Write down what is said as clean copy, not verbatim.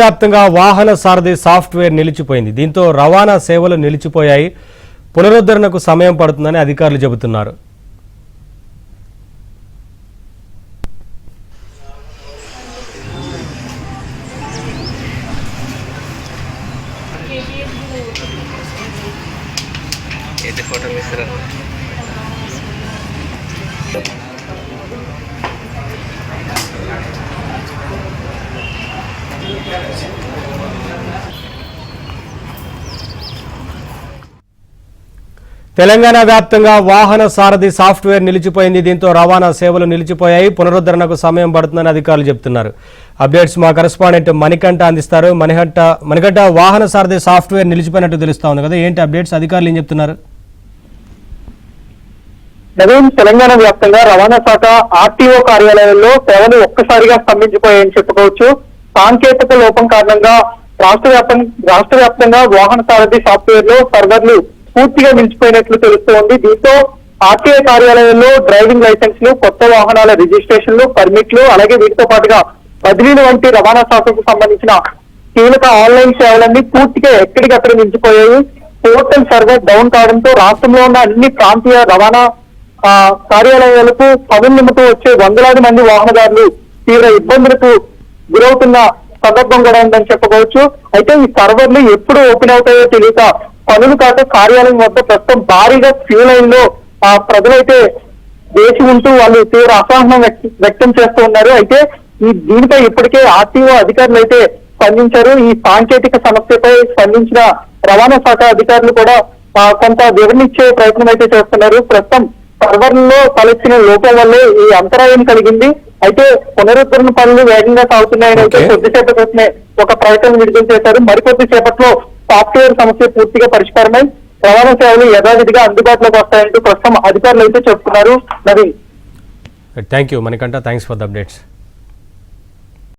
వ్యాప్తంగా వాహన సారథి సాఫ్ట్వేర్ నిలిచిపోయింది. దీంతో రవాణా సేవలు నిలిచిపోయాయి. పునరుద్ధరణకు సమయం పడుతుందని అధికారులు చెబుతున్నారు. తెలంగాణ వ్యాప్తంగా వాహన సారథి సాఫ్ట్వేర్ నిలిచిపోయింది. దీంతో రవాణా సేవలు నిలిచిపోయాయి. పునరుద్ధరణకు సమయం పడుతుందని అధికారులు చెబుతున్నారు. అప్డేట్స్ మా కరెస్పాండెంట్ మణికంఠ అందిస్తారు. మణికంఠ, వాహన సారథి సాఫ్ట్వేర్ నిలిచిపోయినట్టు తెలుస్తా ఉంది కదా, ఏంటి అప్డేట్స్? అధికారులు ఏం చెప్తున్నారు? నవీన్, తెలంగాణ వ్యాప్తంగా రవాణా శాఖ ఆర్టీఓ కార్యాలయంలో సేవలు ఒక్కసారిగా స్తంభించిపోయాయని చెప్పుకోవచ్చు. సాంకేతిక లోపం కారణంగా రాష్ట్ర వ్యాప్తంగా వాహన సారథి సాఫ్ట్వేర్ లో సర్వర్లు పూర్తిగా నిలిచిపోయినట్లు తెలుస్తోంది. దీంతో ఆర్టీఐ కార్యాలయంలో డ్రైవింగ్ లైసెన్స్లు, కొత్త వాహనాల రిజిస్ట్రేషన్లు, పర్మిట్లు, అలాగే వీటితో పాటుగా బదిలీలు వంటి రవాణా శాఖకు సంబంధించిన కీలక ఆన్లైన్ సేవలన్నీ పూర్తిగా ఎక్కడికక్కడ నిలిచిపోయాయి. పోర్టల్ సర్వర్ డౌన్ కావడంతో రాష్ట్రంలో ఉన్న అన్ని ప్రాంతీయ రవాణా కార్యాలయాలకు పనులు నిమిత్తూ వచ్చే వందలాది మంది వాహనదారులు తీవ్ర ఇబ్బందులకు గురవుతున్న సందర్భం కూడా ఉందని చెప్పుకోవచ్చు. అయితే ఈ సర్వర్లు ఎప్పుడు ఓపెన్ అవుతాయో తెలియక పనులు కాక కార్యాలయం వద్ద ప్రస్తుతం భారీగా క్యూ లైన్ లో ప్రజలైతే వేసి ఉంటూ వాళ్ళు తీవ్ర అసహనం వ్యక్తం చేస్తూ ఉన్నారు. అయితే దీనిపై ఇప్పటికే ఆర్టీఓ అధికారులు అయితే స్పందించారు. ఈ సాంకేతిక సమస్యపై స్పందించిన రవాణా శాఖ అధికారులు కూడా కొంత వివరణ ఇచ్చే ప్రయత్నం అయితే చేస్తున్నారు. ప్రస్తుతం సర్వర్లలో తలెత్తిన లోపం వల్లే ఈ అంతరాయం కలిగింది. అయితే పునరుద్ధరణ పనులు వేగంగా సాగుతున్నాయని అయితే కొద్దిసేపటి క్రితమే ఒక ప్రకటన విడుదల చేశారు. మరికొద్ది సేపట్లో సాఫ్ట్వేర్ సమస్య పూర్తిగా పరిష్కారమై రవాణా సేవలు యథావిధిగా అందుబాటులోకి వస్తాయంటూ ప్రస్తుతం అధికారులు అయితే చెప్తున్నారు. Naveen, thank you Manikanta, thanks for the updates.